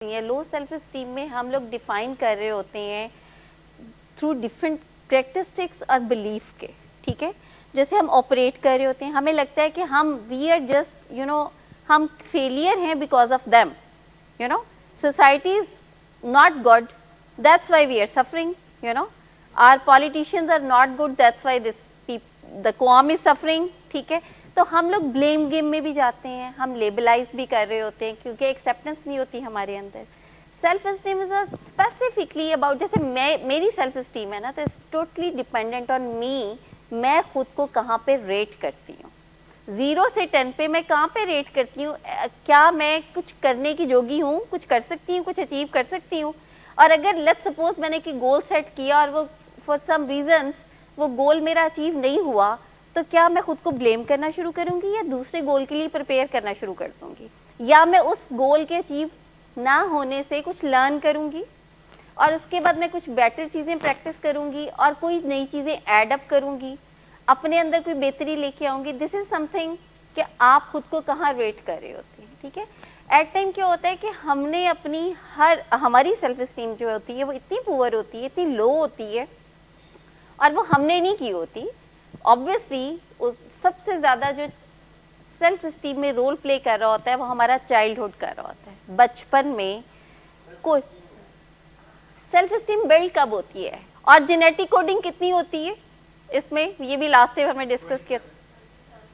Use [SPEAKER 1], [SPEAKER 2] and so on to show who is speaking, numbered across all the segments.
[SPEAKER 1] लो self steam में हम लोग डिफाइन कर रहे होते हैं थ्रू डिफरेंट करेक्टरिस्टिक्स और बिलीफ के, ठीक है। जैसे हम ऑपरेट कर रहे होते हैं, हमें लगता है कि हम वी आर जस्ट हम फेलियर हैं because of them, society is not good, that's why we are suffering, our politicians are not good, that's why the कॉम इज सफरिंग, ठीक है। तो हम लोग ब्लेम गेम में भी जाते हैं, हम लेबलाइज भी कर रहे होते हैं क्योंकि एक्सेप्टेंस नहीं होती हमारे अंदर। Self esteem is specifically about, जैसे मेरी सेल्फ स्टीम है ना, तो it's totally dependent on me, मैं खुद को कहाँ पे रेट करती हूँ, 0 से 10 पे मैं कहाँ पे रेट करती हूँ, क्या मैं कुछ करने की जोगी हूँ, कुछ कर सकती हूँ, कुछ अचीव कर सकती हूँ। और अगर लेट्स सपोज मैंने कि गोल सेट किया और वो फॉर सम रीजंस वो गोल मेरा अचीव नहीं हुआ, तो क्या मैं खुद को ब्लेम करना शुरू करूंगी या दूसरे गोल के लिए प्रिपेयर करना शुरू कर दूंगी, या मैं उस गोल के अचीव ना होने से कुछ लर्न करूंगी और उसके बाद मैं कुछ बेटर चीज़ें प्रैक्टिस करूंगी और कोई नई चीज़ें ऐड अप करूंगी, अपने अंदर कोई बेहतरी लेके आऊंगी। दिस इज समथिंग कि आप खुद को कहाँ रेट कर रहे होते हैं, ठीक है। एट टाइम क्या होता है कि हमने अपनी हमारी सेल्फ स्टीम जो होती है वो इतनी पुअर होती है, इतनी लो होती है, और वो हमने नहीं की होती। ऑब्वियसली सबसे ज़्यादा जो सेल्फ स्टीम में रोल प्ले कर रहा होता है वो हमारा चाइल्डहुड कर रहा होता है। बचपन में कोई सेल्फ स्टीम बिल्ड कब होती है और जेनेटिक कोडिंग कितनी होती है इसमें, ये भी लास्ट टाइम हमने डिस्कस किया,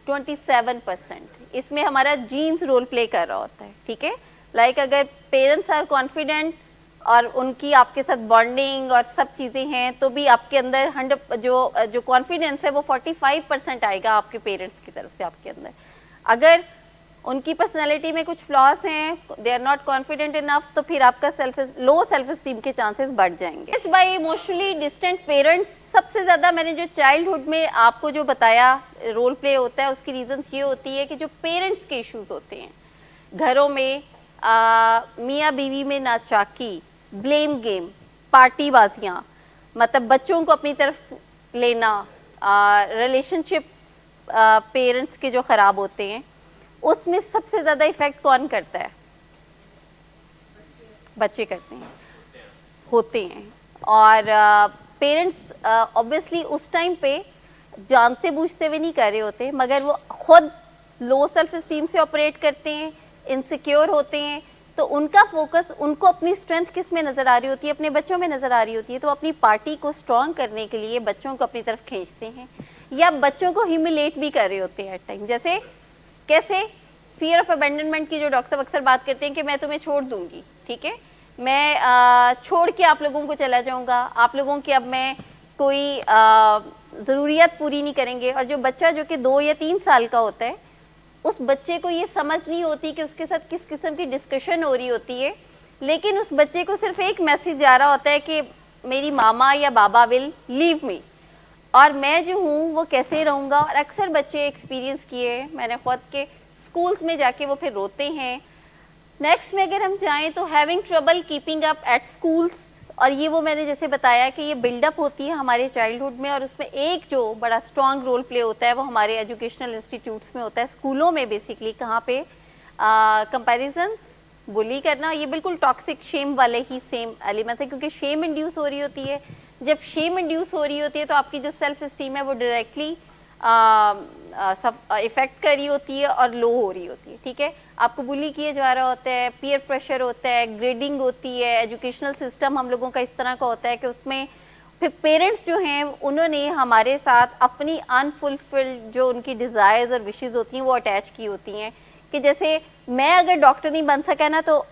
[SPEAKER 1] 27%। इसमें हमारा जीन्स रोल प्ले कर रहा होता है, ठीक है। लाइक अगर पेरेंट्स आर कॉन्फिडेंट और उनकी आपके साथ बॉन्डिंग और सब चीज़ें हैं, तो भी आपके अंदर 100 जो कॉन्फिडेंस है वो 45% आएगा आपके पेरेंट्स की तरफ से आपके अंदर। अगर उनकी पर्सनैलिटी में कुछ फ्लॉज हैं, they are not confident enough, तो फिर आपका लो सेल्फ स्टीम के चांसेस बढ़ जाएंगे। बाय इमोशनली डिस्टेंट पेरेंट्स, सबसे ज़्यादा मैंने जो चाइल्डहुड में आपको जो बताया रोल प्ले होता है, उसकी रीजंस ये होती है कि जो पेरेंट्स के इश्यूज होते हैं घरों में, मियाँ बीवी में नाचाकी, ब्लेम गेम, पार्टीबाजियाँ, मतलब बच्चों को अपनी तरफ लेना, रिलेशनशिप्स पेरेंट्स के जो ख़राब होते हैं, उसमें सबसे ज़्यादा इफ़ेक्ट कौन करता है? बच्चे करते हैं, होते हैं। और पेरेंट्स ऑब्वियसली उस टाइम पे जानते बूझते हुए नहीं कर रहे होते, मगर वो खुद लो सेल्फ स्टीम से ऑपरेट करते हैं, इनसिक्योर होते हैं, तो उनका फोकस, उनको अपनी स्ट्रेंथ किस में नज़र आ रही होती है? अपने बच्चों में नज़र आ रही होती है। तो अपनी पार्टी को स्ट्रॉन्ग करने के लिए बच्चों को अपनी तरफ खींचते हैं, या बच्चों को ह्यूमिलेट भी कर रहे होते हैं एट टाइम। जैसे कैसे? फियर ऑफ अबेंडनमेंट की जो डॉक्टर साहब अक्सर बात करते हैं कि मैं तुम्हें छोड़ दूंगी, ठीक है, मैं छोड़ के आप लोगों को चला जाऊंगा, आप लोगों की अब मैं कोई ज़रूरियत पूरी नहीं करेंगे। और जो बच्चा जो कि 2 या 3 साल का होता है, उस बच्चे को ये समझ नहीं होती कि उसके साथ किस किस्म की डिस्कशन हो रही होती है, लेकिन उस बच्चे को सिर्फ एक मैसेज जा रहा होता है कि मेरी मामा या बाबा विल लीव मी, और मैं जो हूँ वो कैसे रहूँगा। और अक्सर बच्चे एक्सपीरियंस किए हैं मैंने खुद के, स्कूल्स में जाके वो फिर रोते हैं। नेक्स्ट में अगर हम जाएं तो having trouble keeping up at schools, और ये वो मैंने जैसे बताया कि ये बिल्डअप होती है हमारे चाइल्डहुड में, और उसमें एक जो बड़ा स्ट्रॉन्ग रोल प्ले होता है वो हमारे एजुकेशनल इंस्टीट्यूट्स में होता है, स्कूलों में बेसिकली, कहाँ पे कंपैरिजंस, बुली करना, ये बिल्कुल टॉक्सिक शेम वाले ही सेम एलिमेंट्स है, क्योंकि शेम इंड्यूस हो रही होती है। जब शेम इंड्यूस हो रही होती है तो आपकी जो सेल्फ स्टीम है वो डायरेक्टली इफेक्ट कर रही होती है और लो हो रही होती है, ठीक है। आपको बुली किया जा रहा होता है, पीयर प्रेशर होता है, ग्रेडिंग होती है, एजुकेशनल सिस्टम हम लोगों का इस तरह का होता है कि उसमें फिर पेरेंट्स जो हैं उन्होंने हमारे साथ अपनी अनफुलफिल्ड जो उनकी डिज़ायर्स और विशेज़ होती हैं वो अटैच की होती हैं, कि जैसे मैं अगर डॉक्टर नहीं बन सका ना तो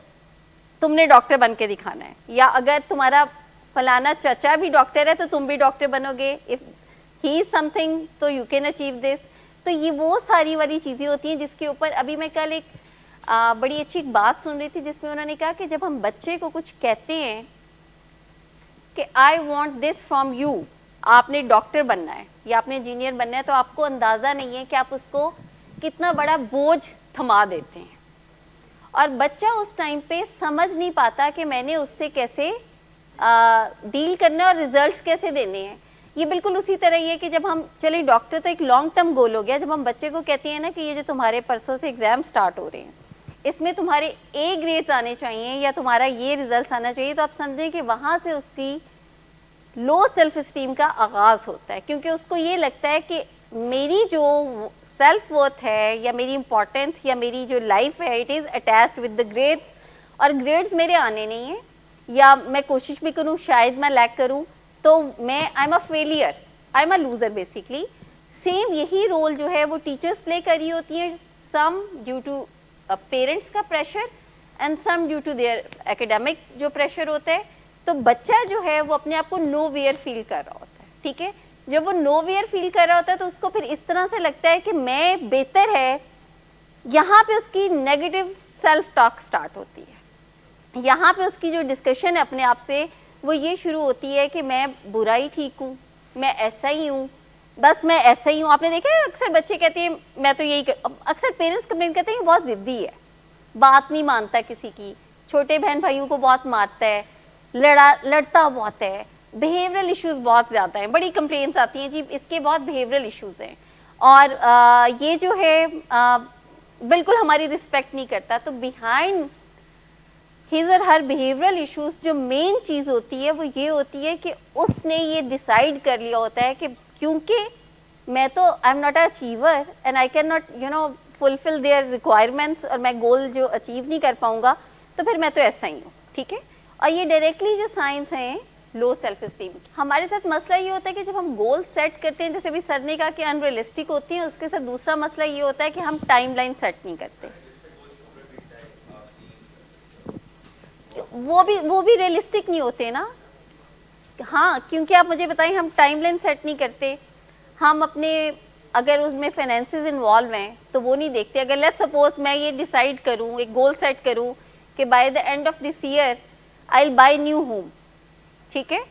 [SPEAKER 1] तुमने डॉक्टर बन के दिखाना है, या अगर तुम्हारा फलाना चाचा भी डॉक्टर है तो तुम भी डॉक्टर बनोगे, इफ़ ही इज़ समथिंग तो यू कैन अचीव दिस। तो ये वो सारी वाली चीज़ें होती हैं जिसके ऊपर अभी मैं कल एक बड़ी अच्छी एक बात सुन रही थी, जिसमें उन्होंने कहा कि जब हम बच्चे को कुछ कहते हैं कि I want this from you, आपने डॉक्टर बनना है या आपने इंजीनियर बनना है, तो आपको अंदाज़ा नहीं है कि आप उसको कितना बड़ा बोझ थमा देते हैं। और बच्चा उस टाइम पे समझ नहीं पाता कि मैंने उससे कैसे डील करना है और रिजल्ट्स कैसे देने हैं। ये बिल्कुल उसी तरह ही है कि जब हम चले डॉक्टर तो एक लॉन्ग टर्म गोल हो गया, जब हम बच्चे को कहते हैं ना कि ये जो तुम्हारे परसों से एग्जाम स्टार्ट हो रहे हैं, इसमें तुम्हारे ए ग्रेड्स आने चाहिए या तुम्हारा ये रिजल्ट आना चाहिए, तो आप समझें कि वहाँ से उसकी लो सेल्फ स्टीम का आगाज़ होता है, क्योंकि उसको ये लगता है कि मेरी जो सेल्फ वर्थ है या मेरी इंपॉर्टेंस या मेरी जो लाइफ है it is attached with the grades, और ग्रेड्स मेरे आने नहीं हैं, या मैं कोशिश भी करूँ शायद मैं लैक करूँ तो मैं I am a failure, I am a loser basically. Same यही रोल जो है वो टीचर्स प्ले कर रही होती हैं, सम ड्यू टू पेरेंट्स का pressure and some due to their academic जो प्रेशर होता है। तो बच्चा जो है वो अपने आप को नो वेयर फील कर रहा होता है, ठीक है। जब वो नो वेयर फील कर रहा होता है तो उसको फिर इस तरह से लगता है कि मैं बेहतर है, यहाँ पे उसकी नेगेटिव सेल्फ टॉक स्टार्ट होती है। यहाँ पे उसकी जो डिस्कशन है अपने आप से वो ये शुरू होती है कि मैं बुरा ही ठीक हूँ, मैं ऐसा ही हूँ, बस मैं ऐसा ही हूँ। आपने देखा है अक्सर बच्चे कहते हैं मैं तो यही अक्सर पेरेंट्स कंप्लेन करते हैं बहुत ज़िद्दी है, बात नहीं मानता किसी की, छोटे बहन भाइयों को बहुत मारता है, लड़ता बहुत है, बिहेवियरल इश्यूज बहुत ज़्यादा हैं, बड़ी कंप्लेंट्स आती हैं जी इसके बहुत बिहेवियरल इश्यूज हैं, और ये जो है बिल्कुल हमारी रिस्पेक्ट नहीं करता। तो बिहाइंड हिज और हर बिहेवियरल इश्यूज जो मेन चीज़ होती है वो ये होती है कि उसने ये डिसाइड कर लिया होता है कि क्योंकि मैं तो I am not a achiever and I can not fulfil there requirements, और मैं गोल जो अचीव नहीं कर पाऊंगा तो फिर मैं तो ऐसा ही हूँ, ठीक है। और ये डायरेक्टली जो साइंस हैं लो सेल्फ स्टीम की। हमारे साथ मसला ये होता है कि जब हम गोल सेट करते हैं, जैसे भी सर ने कहा कि अनरियलिस्टिक होती हैं, उसके साथ दूसरा मसला ये होता है कि हम टाइमलाइन सेट नहीं करते, वो भी रियलिस्टिक नहीं होते ना। हाँ, क्योंकि आप मुझे बताएं हम टाइमलाइन सेट नहीं करते, हम अपने अगर उसमें फाइनेंसेस इन्वॉल्व हैं तो वो नहीं देखते। अगर लेट्स सपोज मैं ये डिसाइड करूँ, एक गोल सेट करूँ कि by the end of this year I will buy new home, ठीक है,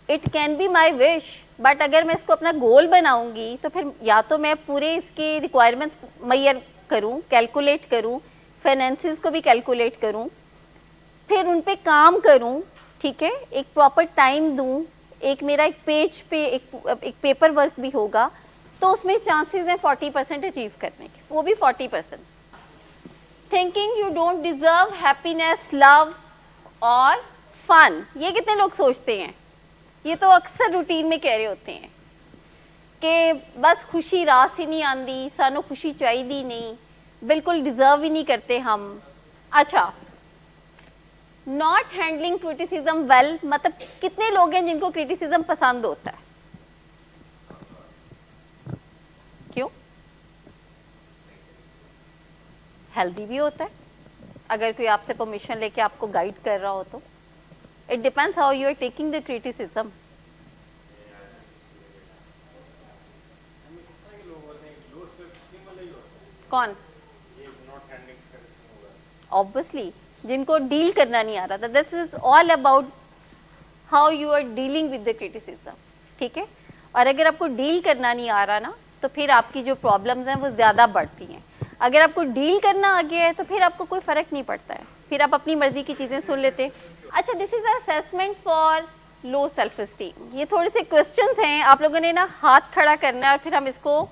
[SPEAKER 1] it can be my wish, but अगर मैं इसको अपना गोल बनाऊंगी तो फिर या तो मैं पूरे इसके रिक्वायरमेंट्स मैयर करूँ, कैलकुलेट करूँ, फाइनेंसेस को भी कैलकुलेट करूँ, फिर उन पे काम करूँ, ठीक है, एक प्रॉपर टाइम दूँ, एक मेरा एक पेज पे एक पेपर वर्क भी होगा, तो उसमें चांसेस हैं 40% अचीव करने के, वो भी 40%। Thinking you don't deserve happiness, love और फन, ये कितने लोग सोचते हैं? ये तो अक्सर रूटीन में कह रहे होते हैं कि बस खुशी रास ही नहीं आती, सानू खुशी चाहिए नहीं, बिल्कुल डिजर्व ही नहीं करते हम। अच्छा, नॉट हैंडलिंग क्रिटिसिज्म वेल, मतलब कितने लोग हैं जिनको क्रिटिसिज्म पसंद होता है? क्यों? हेल्दी भी होता है अगर कोई आपसे परमिशन लेके आपको गाइड कर रहा हो तो। It depends how you are taking the criticism. कौन? ऑब्वियसली जिनको डील करना नहीं आ रहा था। This is all about how you are dealing with the criticism, ठीक है। और अगर आपको डील करना नहीं आ रहा ना तो फिर आपकी जो प्रॉब्लम्स हैं वो ज़्यादा बढ़ती हैं। अगर आपको डील करना आ गया है तो फिर आपको कोई फ़र्क नहीं पड़ता है, फिर आप अपनी मर्जी की चीज़ें सुन लेते। अच्छा, this is assessment for low self esteem. ये थोड़े से क्वेश्चंस हैं, आप लोगों ने ना हाथ खड़ा करना है और फिर हम इसको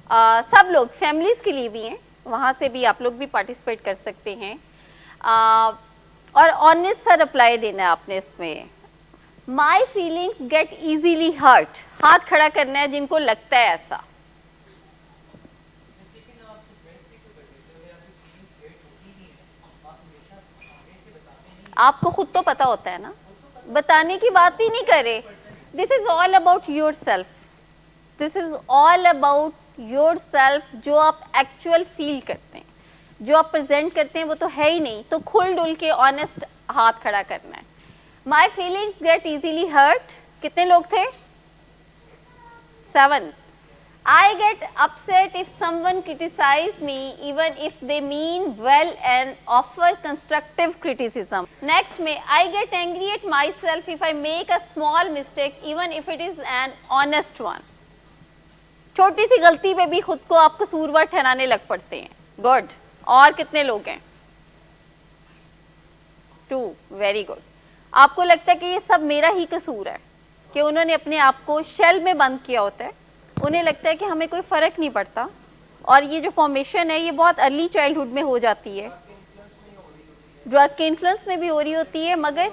[SPEAKER 1] सब लोग, फैमिलीज़ के लिए भी हैं, वहाँ से भी आप लोग भी पार्टिसिपेट कर सकते हैं। और ऑनेस्ट सा रिप्लाई देना है आपने इसमें। My feelings get easily hurt, हाथ खड़ा करना है जिनको लगता है ऐसा। आपको खुद तो पता होता है ना, बताने की बात ही नहीं करे। This is all about your self, this is all about your self. जो आप एक्चुअल फील करते हैं, जो आप प्रेजेंट करते हैं वो तो है ही नहीं, तो खुल डुल के ऑनेस्ट हाथ खड़ा करना है। My feelings get easily hurt, कितने लोग थे? 7। I get upset if someone criticize me even if they mean well and offer constructive criticism. Next में I get angry at myself if I make a small mistake even if it is an honest one. छोटी सी गलती पे भी खुद को आप कसूरवार ठहराने लग पड़ते हैं। गुड। और कितने लोग हैं? 2। Very good. आपको लगता है कि ये सब मेरा ही कसूर है, कि उन्होंने अपने आप को शेल में बंद किया होता है, उन्हें लगता है कि हमें कोई फ़र्क नहीं पड़ता। और ये जो फॉर्मेशन है ये बहुत अर्ली चाइल्डहुड में हो जाती है। ड्रग के इन्फ्लुएंस में भी हो रही होती है, मगर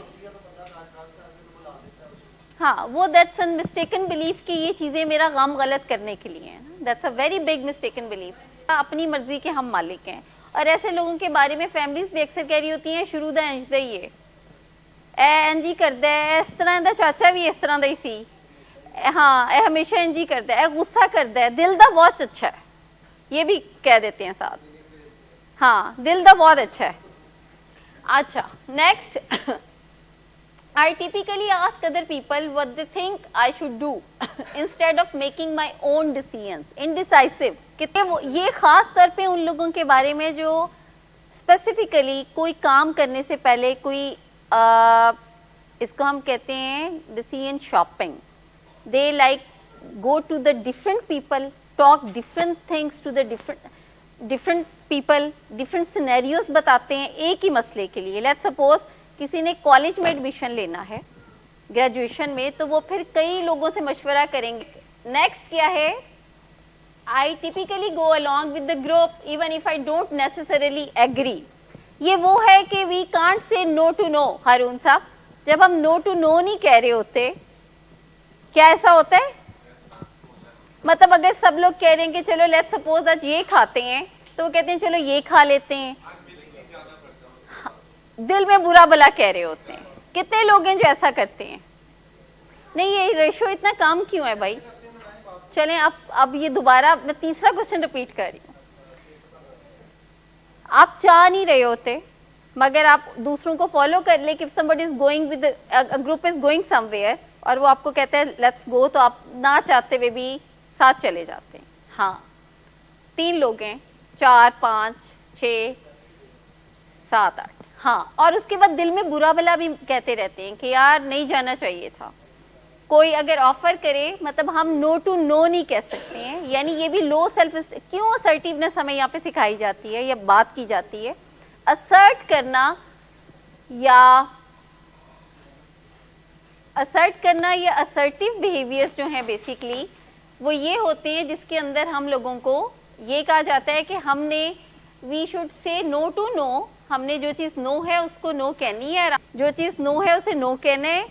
[SPEAKER 1] हाँ वो दैट्स अ मिस्टेकन बिलीफ कि ये चीज़ें मेरा काम गलत करने के लिए हैं, that's a very big mistaken belief. अपनी मर्जी के हम मालिक हैं, और ऐसे लोगों के बारे में फैमिलीज भी अक्सर कह रही होती हैं शुरू दा इंज दा ही है, इंज ही करदा है, इस तरह दा चाचा भी इस तरह दा ही सी, हाँ ए हमेशा इंज ही करदा है, गुस्सा करदा है, दिल दा बहुत अच्छा है, ये भी कह देते हैं साथ, हाँ दिल दा बहुत अच्छा है। अच्छा next, I typically ask other people what they think I should do instead of making my own decisions. Indecisive. कितने ये खास तौर पे उन लोगों के बारे में जो स्पेसिफिकली कोई काम करने से पहले कोई इसको हम कहते हैं decision shopping. They like go to the different people, talk different things to the different people, different scenarios बताते हैं एक ही मसले के लिए। Let's suppose किसी ने कॉलेज में एडमिशन लेना है ग्रेजुएशन में, तो वो फिर कई लोगों से मशवरा करेंगे। नेक्स्ट क्या है, I typically go along with the group even if I don't necessarily agree. ये वो है कि we can't say no to no. Haroon साहब, जब हम नो टू नो नहीं कह रहे होते, क्या ऐसा होता है? मतलब अगर सब लोग कह रहे हैं कि चलो लेट्स सपोज आज ये खाते हैं, तो वो कहते हैं चलो ये खा लेते हैं, दिल में बुरा भला कह रहे होते हैं। कितने लोग हैं जो ऐसा करते हैं? नहीं ये रेशो इतना कम क्यों है भाई? चलें अब ये दोबारा मैं तीसरा क्वेश्चन रिपीट कर रही हूँ। आप चाह नहीं रहे होते, मगर आप दूसरों को फॉलो कर ले कि somebody is going with a group is going somewhere और वो आपको कहते हैं लेट्स गो, तो आप ना चाहते हुए भी साथ चले जाते हैं। हाँ 3 लोग हैं, 4 5 6 7 8, हाँ, और उसके बाद दिल में बुरा भला भी कहते रहते हैं कि यार नहीं जाना चाहिए था। कोई अगर ऑफर करे, मतलब हम नो टू नो नहीं कह सकते हैं, यानी ये भी लो सेल्फ। क्यों असर्टिवनेस हमें यहाँ पे सिखाई जाती है या बात की जाती है? असर्ट करना या असर्टिव बिहेवियर्स जो हैं बेसिकली वो ये होते हैं जिसके अंदर हम लोगों को ये कहा जाता है कि हमने we should say no to no. हमने जो चीज़ नो है उसको नो कहनी है, जो चीज़ नो है उसे नो कहना है।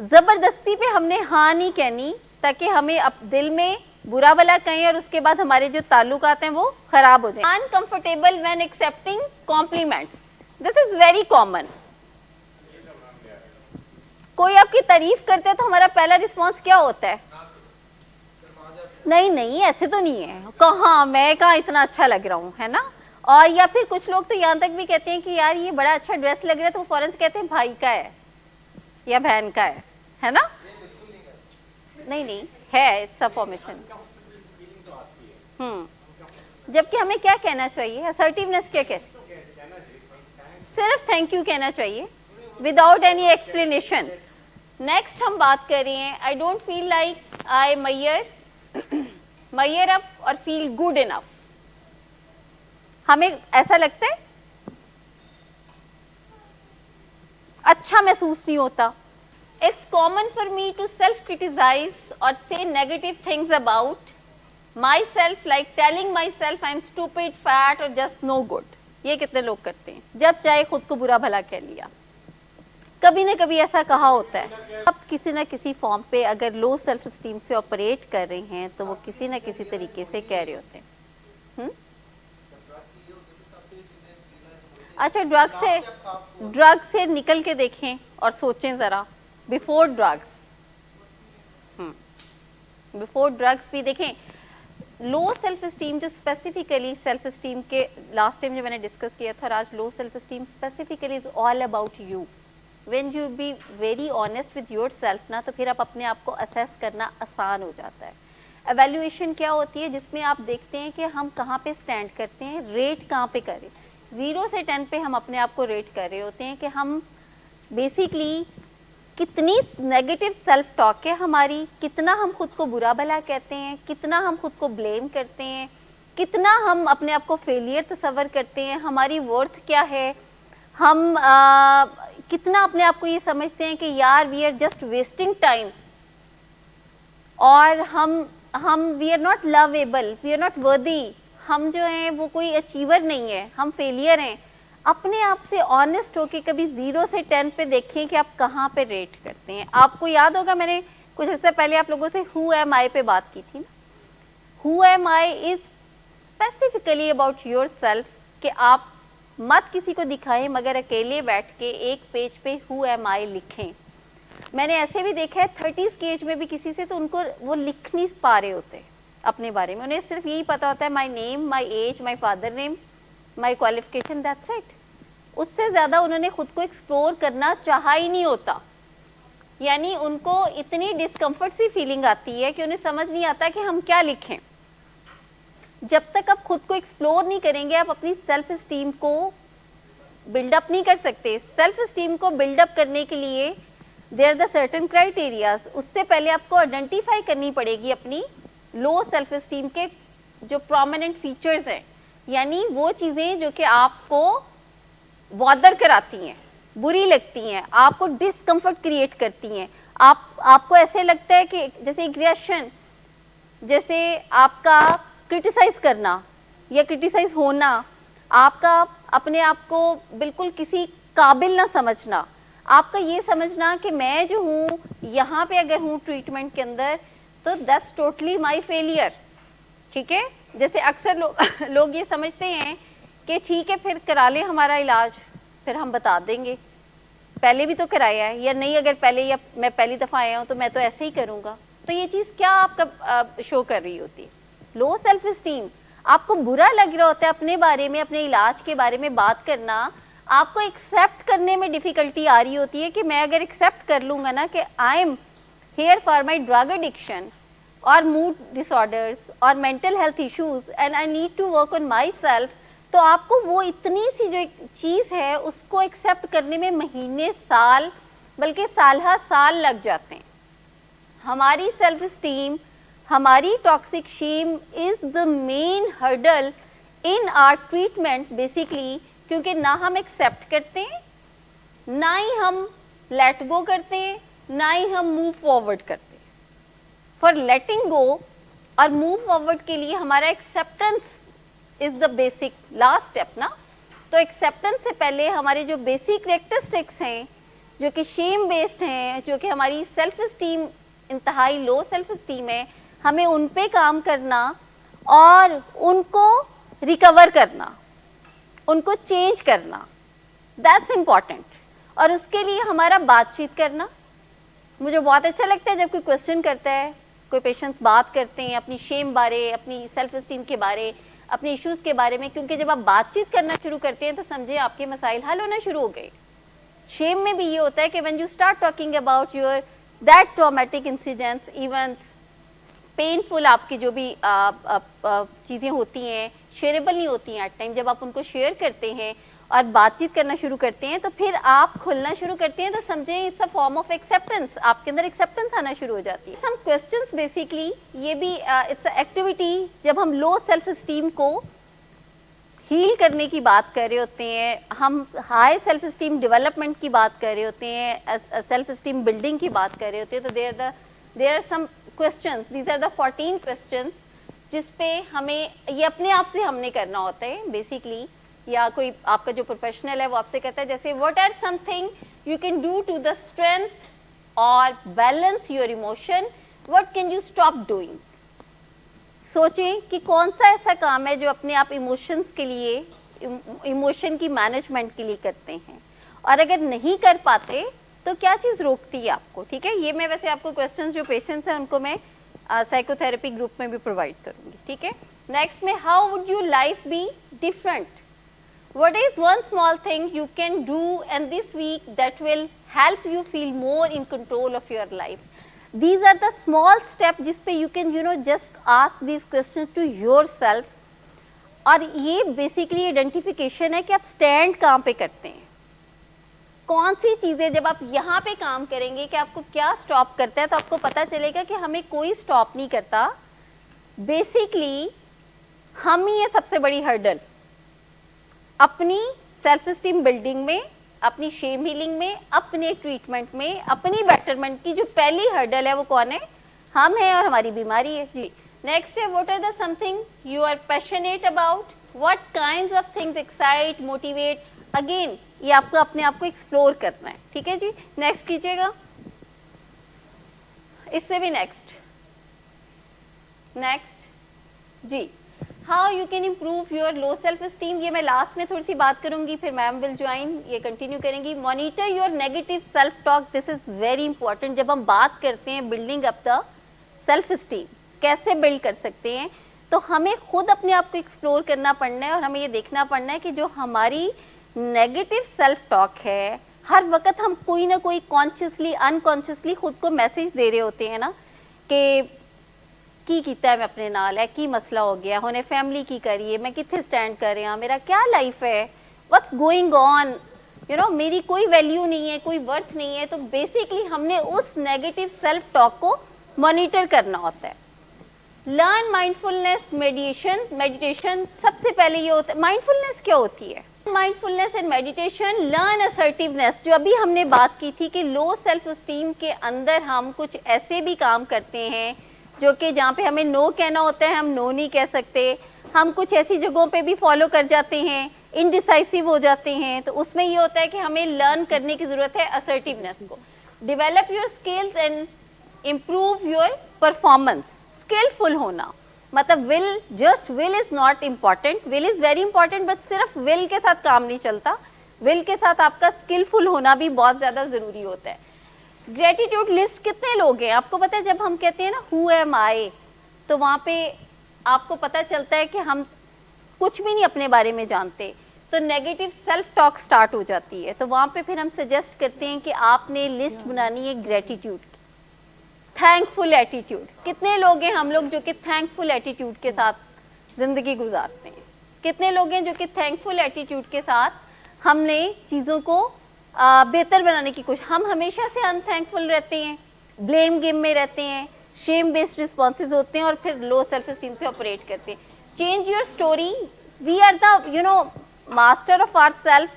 [SPEAKER 1] ज़बरदस्ती पे हमने हाँ नहीं कहनी, ताकि हमें अब दिल में बुरा भला कहें और उसके बाद हमारे जो ताल्लुकात हैं वो ख़राब हो जाएं। Uncomfortable when accepting compliments, this is very common. कोई आपकी तारीफ करते हैं तो हमारा पहला रिस्पॉन्स क्या होता है? नहीं नहीं ऐसे तो नहीं है, कहाँ मैं कहाँ इतना अच्छा लग रहा हूँ, है ना। और या फिर कुछ लोग तो यहाँ तक भी कहते हैं कि यार ये बड़ा अच्छा ड्रेस लग रहा है, तो फौरन से कहते हैं भाई का है या बहन का है ना। नहीं नहीं है, इट्स अ फॉर्मेशन। जबकि हमें क्या कहना चाहिए? असर्टिवनेस क्या कहते हैं? सिर्फ थैंक यू कहना चाहिए विदाउट एनी एक्सप्लेनेशन। नेक्स्ट हम बात कर रहे हैं I don't feel like I measure up और फील गुड इनफ। हमें ऐसा लगता है अच्छा महसूस नहीं होता। It's common for me to self criticize और say negative things about myself, like telling myself I am stupid, fat और जस्ट नो गुड। ये कितने लोग करते हैं? जब चाहे खुद को बुरा भला कह लिया, कभी ना कभी ऐसा कहा होता है। अब किसी ना किसी फॉर्म पे अगर लो सेल्फ स्टीम से ऑपरेट कर रहे हैं तो वो किसी ना किसी तरीके से कह रहे होते हैं। अच्छा, ड्रग से निकल के देखें और सोचें ज़रा बिफोर ड्रग्स भी देखें। लो सेल्फ स्टीम जो स्पेसिफिकली सेल्फ स्टीम के लास्ट टाइम जो मैंने डिस्कस किया था, आज लो self steam specifically is all about you. When you be very honest with your self ना, तो फिर आप अपने आप को असेस करना आसान हो जाता है। एवेल्यूएशन क्या होती है? जिसमें आप देखते हैं कि हम कहाँ पे स्टैंड करते हैं, रेट कहाँ पे करें। 0 से 10 पे हम अपने आप को रेट कर रहे होते हैं कि हम बेसिकली कितनी नेगेटिव सेल्फ टॉक है हमारी, कितना हम खुद को बुरा भला कहते हैं, कितना हम खुद को ब्लेम करते हैं, कितना हम अपने आप को फेलियर तस्वर करते हैं, हमारी वर्थ क्या है, हम कितना अपने आप को ये समझते हैं कि यार we are just wasting time, और हम we are not lovable, we are not worthy, हम जो हैं वो कोई अचीवर नहीं है, हम फेलियर हैं। अपने आप से ऑनेस्ट होके कभी 0 से 10 पे देखें कि आप कहाँ पे रेट करते हैं। आपको याद होगा मैंने कुछ अर्से पहले आप लोगों से हु एम आई पे बात की थी ना। Who am I is specifically about your self, कि आप मत किसी को दिखाएं मगर अकेले बैठ के एक पेज पे हु एम आई लिखें। मैंने ऐसे भी देखा है 30s की एज में भी किसी से, तो उनको वो लिख नहीं पा रहे होते अपने बारे में, उन्हें सिर्फ यही पता होता है my name, my age, my father name, my qualification, that's it. उससे ज़्यादा उन्होंने खुद को एक्सप्लोर करना चाहा ही नहीं होता। यानी उनको इतनी डिस्कम्फर्ट सी फीलिंग आती है कि उन्हें समझ नहीं आता कि हम क्या लिखें। जब तक आप खुद को एक्सप्लोर नहीं करेंगे आप अपनी सेल्फ एस्टीम को बिल्डअप नहीं कर सकते। सेल्फ एस्टीम को बिल्डअप करने के लिए there are the certain criterias. उससे पहले आपको आइडेंटिफाई करनी पड़ेगी अपनी लो सेल्फ एस्टीम के जो प्रोमिनेंट फीचर्स हैं, यानी वो चीज़ें जो कि आपको बॉदर कराती हैं, बुरी लगती हैं, आपको डिस्कम्फर्ट क्रिएट करती हैं। आपको ऐसे लगता है कि जैसे एक रिएक्शन, जैसे आपका क्रिटिसाइज करना या क्रिटिसाइज होना, आपका अपने आप को बिल्कुल किसी काबिल ना समझना, आपका ये समझना कि मैं जो हूँ यहाँ पे अगर हूँ ट्रीटमेंट के अंदर तो दैट्स टोटली माय फेलियर। ठीक है, जैसे अक्सर लोग ये समझते हैं कि ठीक है फिर करा लें हमारा इलाज, फिर हम बता देंगे पहले भी तो कराया है, या नहीं अगर पहले या मैं पहली दफ़ा आया हूँ तो मैं तो ऐसे ही करूँगा। तो ये चीज़ क्या आपका शो कर रही होती है? Low self esteem. आपको बुरा लग रहा होता है अपने बारे में, अपने इलाज के बारे में बात करना, आपको एक्सेप्ट करने में डिफ़िकल्टी आ रही होती है कि मैं अगर एक्सेप्ट कर लूँगा ना कि I am here for my drug addiction और मूड डिसऑर्डर्स और mental health issues and I need to work on myself, तो आपको वो इतनी सी जो चीज़ है उसको एक्सेप्ट करने में महीने, साल, बल्कि साल लग जाते हैं। हमारी सेल्फ एस्टीम, हमारी toxic shame is the main hurdle in our treatment basically, क्योंकि ना हम एक्सेप्ट करते हैं, ना ही हम लेट गो करते हैं, ना ही हम मूव फॉरवर्ड करते हैं। फॉर लेटिंग गो और मूव फॉरवर्ड के लिए हमारा acceptance is the basic last step ना। तो एक्सेप्टेंस से पहले हमारे जो बेसिक कैरेक्टरिस्टिक्स हैं जो कि शेम बेस्ड हैं, जो कि हमारी सेल्फ एस्टीम इंतहाई लो सेल्फ एस्टीम है, हमें उन पे काम करना और उनको रिकवर करना, उनको चेंज करना, दैट्स इम्पॉर्टेंट। और उसके लिए हमारा बातचीत करना, मुझे बहुत अच्छा लगता है जब कोई क्वेश्चन करता है, कोई पेशेंट्स बात करते हैं अपनी शेम बारे, अपनी सेल्फ एस्टीम के बारे, अपने इश्यूज के बारे में, क्योंकि जब आप बातचीत करना शुरू करते हैं तो समझे आपके मसाइल हल होना शुरू हो गए। शेम में भी ये होता है कि when you start talking about your that traumatic incidents, events, painful आपकी जो भी चीज़ें होती हैं शेयरेबल नहीं होती हैं एट टाइम, जब आप उनको शेयर करते हैं और बातचीत करना शुरू करते हैं तो फिर आप खुलना शुरू करते हैं, तो समझें it's a form of acceptance, आपके अंदर एक्सेप्टेंस आना शुरू हो जाती है। सम क्वेश्चंस बेसिकली ये भी इट्स अ एक्टिविटी, जब हम लो सेल्फ एस्टीम को हील करने की बात कर रहे होते हैं, हम हाई सेल्फ एस्टीम डेवलपमेंट की बात कर रहे होते हैं, सेल्फ एस्टीम बिल्डिंग की बात कर रहे होते हैं, तो there are some questions, these are the 14 questions जिस पे हमें ये अपने आप से हमने करना होता है बेसिकली, या कोई आपका जो प्रोफेशनल है वो आपसे कहता है, जैसे what are something you can do to the strength और balance your emotion, what can you stop doing. सोचें कि कौन सा ऐसा काम है जो अपने आप इमोशंस के लिए, इमोशन की मैनेजमेंट के लिए करते हैं, और अगर नहीं कर पाते तो क्या चीज़ रोकती है आपको। ठीक है, ये मैं वैसे आपको क्वेश्चंस जो पेशेंट्स हैं उनको मैं साइकोथेरेपी ग्रुप में भी प्रोवाइड करूँगी। ठीक है, नेक्स्ट में how would you life be different, what is one small thing you can do in this week that will help you feel more in control of your life. These are the small steps जिस पे you can just ask these questions to yourself, और ये basically identification है कि आप stand कहाँ पे करते हैं, कौन सी चीज़ें जब आप यहाँ पे काम करेंगे कि आपको क्या स्टॉप करता है, तो आपको पता चलेगा कि हमें कोई स्टॉप नहीं करता, बेसिकली हम ही है सबसे बड़ी हर्डल अपनी सेल्फ एस्टीम बिल्डिंग में, अपनी शेम हीलिंग में, अपने ट्रीटमेंट में, अपनी बेटरमेंट की जो पहली हर्डल है वो कौन है, हम हैं और हमारी बीमारी है जी। नेक्स्ट है what are the something you are passionate about, what kinds of things excite, motivate, again ये आपको अपने आप को एक्सप्लोर करना है, ठीक है जी। नेक्स्ट कीजिएगा, इससे भी नेक्स्ट जी, how you can improve your low self esteem. ये मैं लास्ट में थोड़ी सी बात करूंगी, फिर मैम विल ज्वाइन, ये कंटिन्यू करेंगी। Monitor your negative self talk, this is very important. जब हम बात करते हैं building up the self esteem, कैसे बिल्ड कर सकते हैं, तो हमें खुद अपने आप को एक्सप्लोर करना पड़ना है और हमें ये देखना पड़ना है कि जो हमारी नेगेटिव सेल्फ टॉक है, हर वक्त हम कोई ना कोई कॉन्शियसली अनकॉन्शियसली खुद को मैसेज दे रहे होते हैं ना कि की कीता है मैं अपने नाल है, की मसला हो गया होने, फैमिली की करिए, मैं कितने स्टैंड कर रहा, मेरा क्या लाइफ है, what's going on, you know, मेरी कोई वैल्यू नहीं है, कोई वर्थ नहीं है। तो बेसिकली हमने उस नेगेटिव सेल्फ टॉक को मॉनिटर करना होता है। लर्न माइंडफुलनेस मेडिटेशन सबसे पहले ये होता है। माइंडफुलनेस क्या होती है? Mindfulness and meditation, learn assertiveness, जो अभी हमने बात की थी कि लो सेल्फ स्टीम के अंदर हम कुछ ऐसे भी काम करते हैं जो कि जहाँ पे हमें नो कहना होता है हम नो नहीं कह सकते, हम कुछ ऐसी जगहों पे भी फॉलो कर जाते हैं, इनडिसाइसिव हो जाते हैं। तो उसमें ये होता है कि हमें लर्न करने की ज़रूरत है असर्टिवनेस को। Develop your skills and improve your performance, skillful होना, मतलब will, just will is not important, will is very important, but सिर्फ विल के साथ काम नहीं चलता, विल के साथ आपका स्किलफुल होना भी बहुत ज़्यादा ज़रूरी होता है। ग्रेटिट्यूड लिस्ट, कितने लोग हैं आपको पता है? जब हम कहते हैं ना हु एम आई, तो वहाँ पे आपको पता चलता है कि हम कुछ भी नहीं अपने बारे में जानते, तो नेगेटिव सेल्फ टॉक स्टार्ट हो जाती है। तो वहाँ पे फिर हम सजेस्ट करते हैं कि आपने लिस्ट बनानी है ग्रेटिट्यूड की, थैंकफुल एटीट्यूड। कितने लोग हैं हम लोग जो कि थैंकफुल एटीट्यूड के साथ ज़िंदगी गुजारते हैं? कितने लोग हैं जो कि थैंकफुल एटीट्यूड के साथ हमने चीज़ों को बेहतर बनाने की कोशिश, हम हमेशा से अनथैंकफुल रहते हैं, ब्लेम गेम में रहते हैं, शेम बेस्ड रिस्पॉन्सेज होते हैं और फिर लो सेल्फ स्टीम से ऑपरेट करते हैं। Change your story, we are the you know master of our self,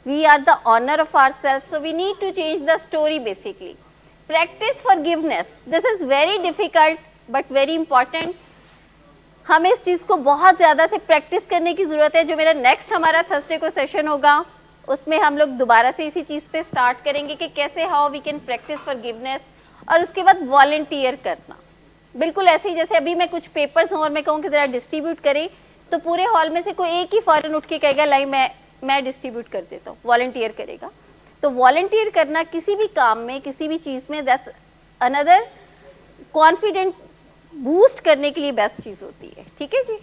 [SPEAKER 1] we are the owner of our self, so we need to change the story basically. Practice forgiveness, this is very difficult but very important. हमें इस चीज़ को बहुत ज़्यादा से practice करने की ज़रूरत है। जो मेरा नेक्स्ट हमारा थर्सडे को सेशन होगा उसमें हम लोग दोबारा से इसी चीज़ पे स्टार्ट करेंगे कि कैसे how we can practice forgiveness. और उसके बाद वॉलंटियर करना, बिल्कुल ऐसे ही जैसे अभी मैं कुछ पेपर्स हूँ और मैं कहूँ कि ज़रा डिस्ट्रीब्यूट करें, तो पूरे हॉल में से कोई एक ही फ़ौरन उठ के कहेगा लाई मैं डिस्ट्रीब्यूट कर देता हूँ, वॉलंटियर करेगा। तो वॉलंटियर करना किसी भी काम में, किसी भी चीज़ में, दैट्स अनदर कॉन्फिडेंट बूस्ट करने के लिए बेस्ट चीज़ होती है। ठीक है जी।